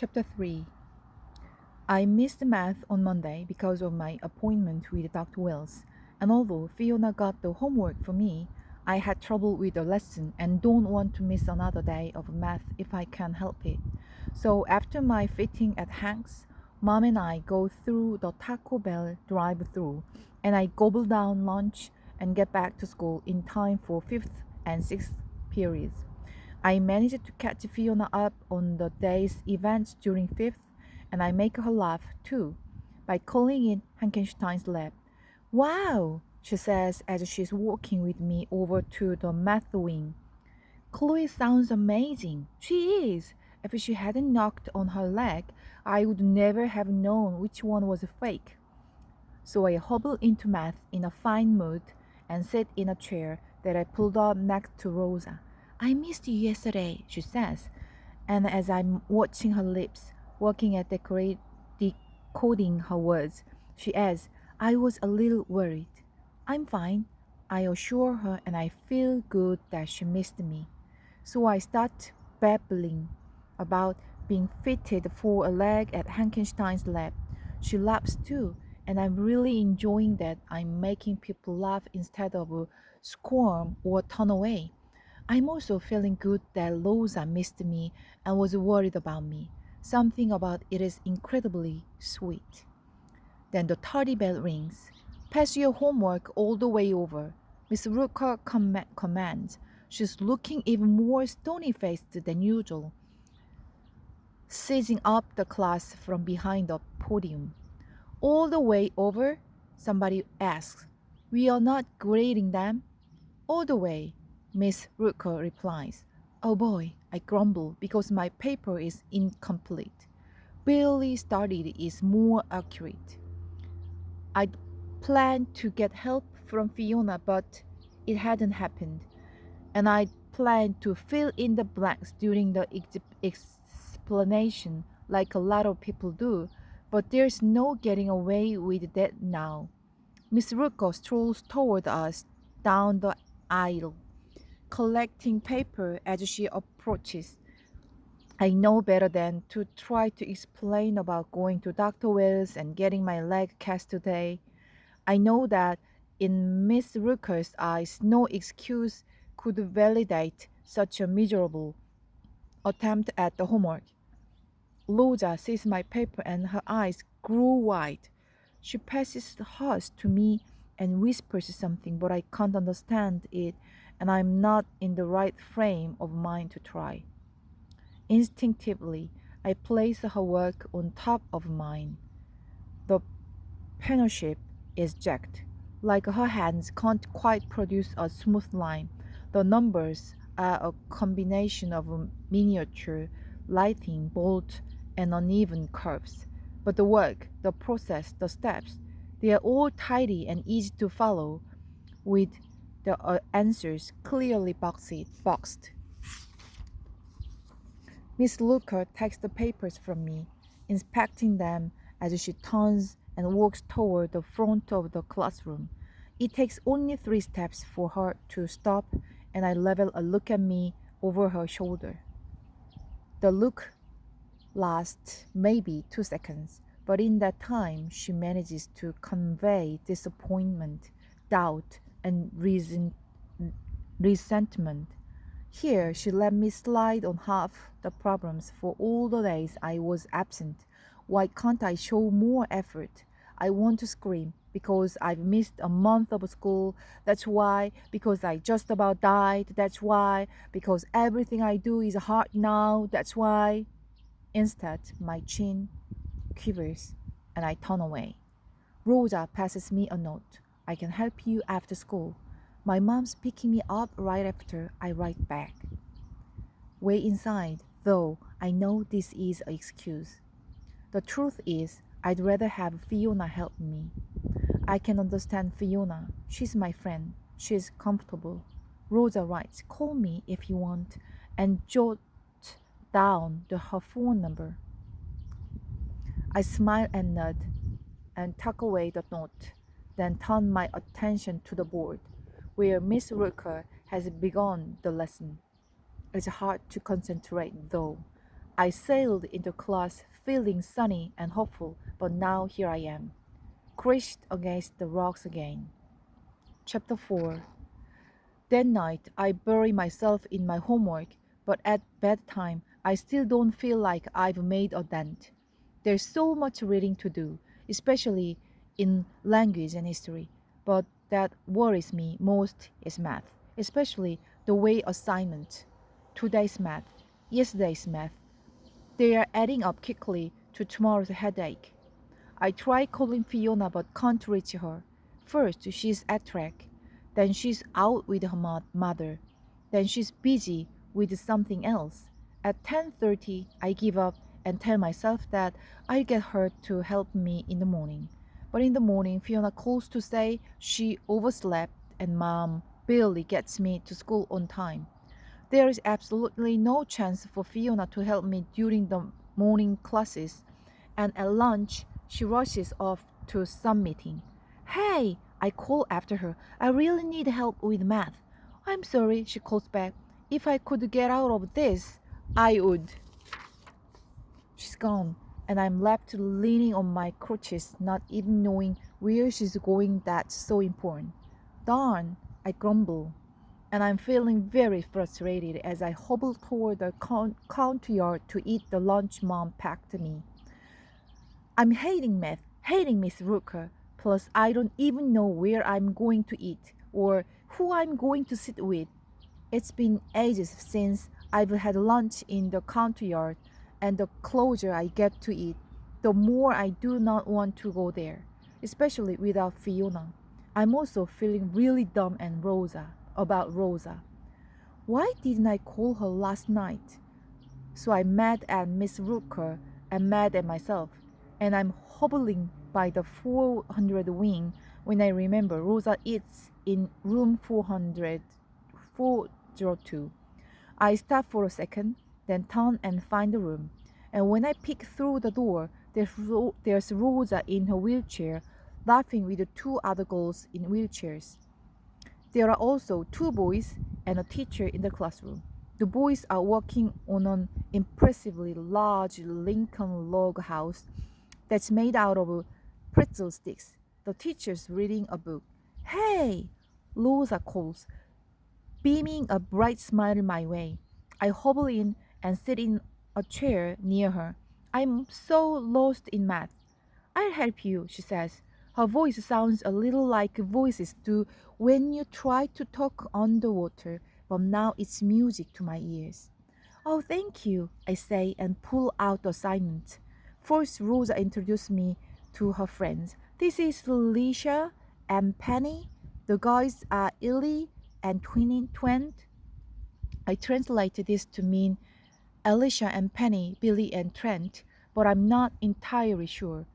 Chapter 3. I missed math on Monday because of my appointment with Dr. Wells, and although Fiona got the homework for me, I had trouble with the lesson and don't want to miss another day of math if I can help it. So after my fitting at Hank's, Mom and I go through the Taco Bell drive-thru, and I gobble down lunch and get back to school in time for 5th and 6th periods. I managed to catch Fiona up on the day's events during 5th, and I make her laugh too by calling it Frankenstein's lab. Wow, she says as she's walking with me over to the math wing. Chloe sounds amazing. She is. If she hadn't knocked on her leg, I would never have known which one was fake. So I hobble into math in a fine mood and sit in a chair that I pulled up next to Rosa. I missed you yesterday, she says, and as I'm watching her lips, working at decoding her words, she adds, I was a little worried. I'm fine, I assure her, and I feel good that she missed me. So I start babbling about being fitted for a leg at Frankenstein's lab. She laughs too, and I'm really enjoying that I'm making people laugh instead of squirm or turn away. I'm also feeling good that Rosa missed me and was worried about me. Something about it is incredibly sweet. Then the tardy bell rings. Pass your homework all the way over, Miss Rooker commands. She's looking even more stony-faced than usual, seizing up the class from behind the podium. All the way over? Somebody asks. We are not grading them. All the way, Miss Rooker replies. Oh boy, I grumble because my paper is incomplete. Barely started is more accurate. I'd planned to get help from Fiona, but it hadn't happened, and I'd planned to fill in the blanks during the explanation like a lot of people do, but there's no getting away with that now. Miss Rooker strolls toward us down the aisle, collecting paper as she approaches. I know better than to try to explain about going to Dr. Wells and getting my leg cast today. I know that in Miss Rooker's eyes, no excuse could validate such a miserable attempt at the homework. Rosa sees my paper and her eyes grow wide. She passes hers to me and whispers something, but I can't understand it, and I'm not in the right frame of mind to try. Instinctively, I place her work on top of mine. The penmanship is jagged, like her hands can't quite produce a smooth line. The numbers are a combination of miniature, lightning bolts, and uneven curves. But the work, the process, the steps, they are all tidy and easy to follow, with the answers clearly boxed. Miss Looker takes the papers from me, inspecting them as she turns and walks toward the front of the classroom. It takes only 3 steps for her to stop, and I level a look at me over her shoulder. The look lasts maybe 2 seconds, but in that time she manages to convey disappointment, doubt, and resentment. Here she let me slide on half the problems for all the days I was absent. Why can't I show more effort? I want to scream because I've missed a month of school. That's why. Because I just about died. That's why. Because everything I do is hard now. That's why. Instead, my chin quivers and I turn away. Rosa passes me a note. I can help you after school. My mom's picking me up right after I write back. Way inside, though, I know this is an excuse. The truth is, I'd rather have Fiona help me. I can understand Fiona. She's my friend. She's comfortable. Rosa writes, call me if you want, and jot down her phone number. I smile and nod and tuck away the note, then turn my attention to the board, where Miss Rooker has begun the lesson. It's hard to concentrate, though. I sailed into class feeling sunny and hopeful, but now here I am, crushed against the rocks again. Chapter 4. That night, I bury myself in my homework, but at bedtime, I still don't feel like I've made a dent. There's so much reading to do, especially in language and history, but that worries me most is math, especially the way assignment, today's math, yesterday's math, they are adding up quickly to tomorrow's headache. I try calling Fiona but can't reach her. First, she's at track. Then she's out with her mother. Then she's busy with something else. At 10:30, I give up and tell myself that I'll get her to help me in the morning. But in the morning, Fiona calls to say she overslept and mom barely gets me to school on time. There is absolutely no chance for Fiona to help me during the morning classes, and at lunch, she rushes off to some meeting. Hey, I call after her. I really need help with math. I'm sorry, she calls back. If I could get out of this, I would. She's gone, and I'm left leaning on my crutches, not even knowing where she's going. That's so important. Darn, I grumble, and I'm feeling very frustrated as I hobble toward the courtyard to eat the lunch mom packed me. I'm hating math, hating Miss Rooker, plus I don't even know where I'm going to eat or who I'm going to sit with. It's been ages since I've had lunch in the courtyard, and the closer I get to it, the more I do not want to go there, especially without Fiona. I'm also feeling really dumb and about Rosa. Why didn't I call her last night? So I'm mad at Miss Rooker and mad at myself, and I'm hobbling by the 400 wing when I remember Rosa eats in room 402. I stop for a second, then turn and find the room. And when I peek through the door, there's Rosa in her wheelchair, laughing with the two other girls in wheelchairs. There are also two boys and a teacher in the classroom. The boys are working on an impressively large Lincoln log house that's made out of pretzel sticks. The teacher's reading a book. Hey! Rosa calls, beaming a bright smile my way. I hobble in and sit in a chair near her. I'm so lost in math. I'll help you, she says. Her voice sounds a little like voices do when you try to talk underwater, but now it's music to my ears. Oh, thank you, I say and pull out the assignment. First, Rosa introduced me to her friends. This is Alicia and Penny. The guys are Illy and Twent. I translated this to mean Alicia and Penny, Billy and Trent, but I'm not entirely sure.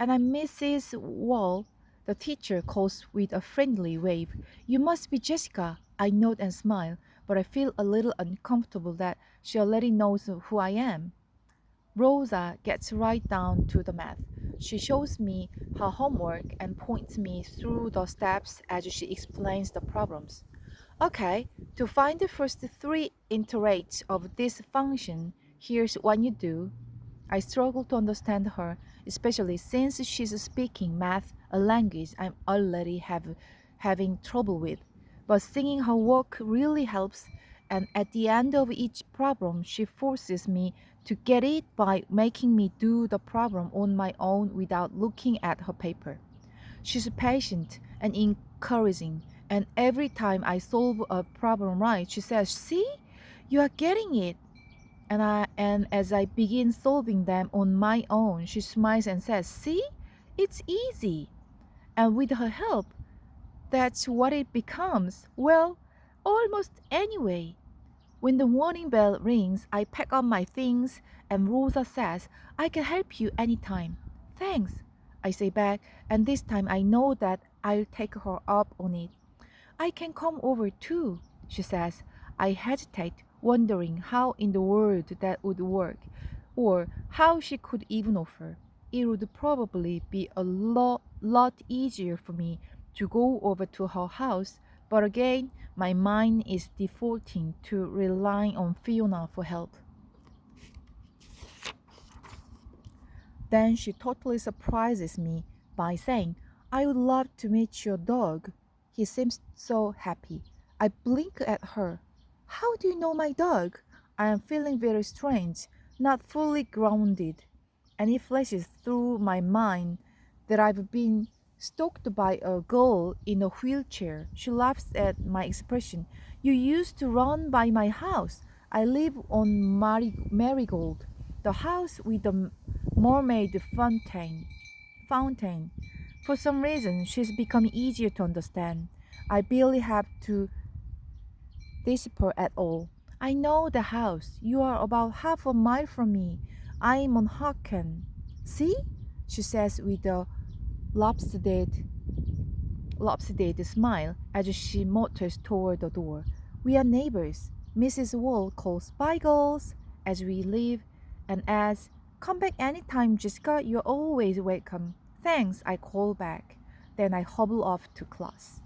And I'm Mrs. Wall, the teacher calls with a friendly wave. You must be Jessica. I nod and smile, but I feel a little uncomfortable that she already knows who I am. Rosa gets right down to the math. She shows me her homework and points me through the steps as she explains the problems. Okay, to find the first three iterates of this function, here's what you do. I struggle to understand her, especially since she's speaking math, a language I'm already having trouble with. But seeing her work really helps, and at the end of each problem, she forces me to get it by making me do the problem on my own without looking at her paper. She's patient and encouraging, and every time I solve a problem right, she says, "See, you are getting it." And as I begin solving them on my own, she smiles and says, "See, it's easy." And with her help, that's what it becomes. Well, almost anyway. When the warning bell rings, I pack up my things, and Rosa says, "I can help you anytime." "Thanks," I say back, and this time I know that I'll take her up on it. "I can come over too," she says. I hesitate, wondering how in the world that would work, or how she could even offer. It would probably be a lot easier for me to go over to her house, but again, my mind is defaulting to relying on Fiona for help. Then she totally surprises me by saying, I would love to meet your dog. He seems so happy. I blink at her. How do you know my dog? I am feeling very strange, not fully grounded. And it flashes through my mind that I've been stalked by a girl in a wheelchair. She laughs at my expression. You used to run by my house. I live on Marigold, the house with the mermaid fountain. For some reason, she's become easier to understand. I barely have to disappear at all. I know the house. You are about half a mile from me. I'm on Hocken. See? She says with a lopsided, lopsided smile as she motors toward the door. We are neighbors. Mrs. Wall calls bye girls as we leave and adds, come back anytime, Jessica. You're always welcome. Thanks, I call back. Then I hobble off to class.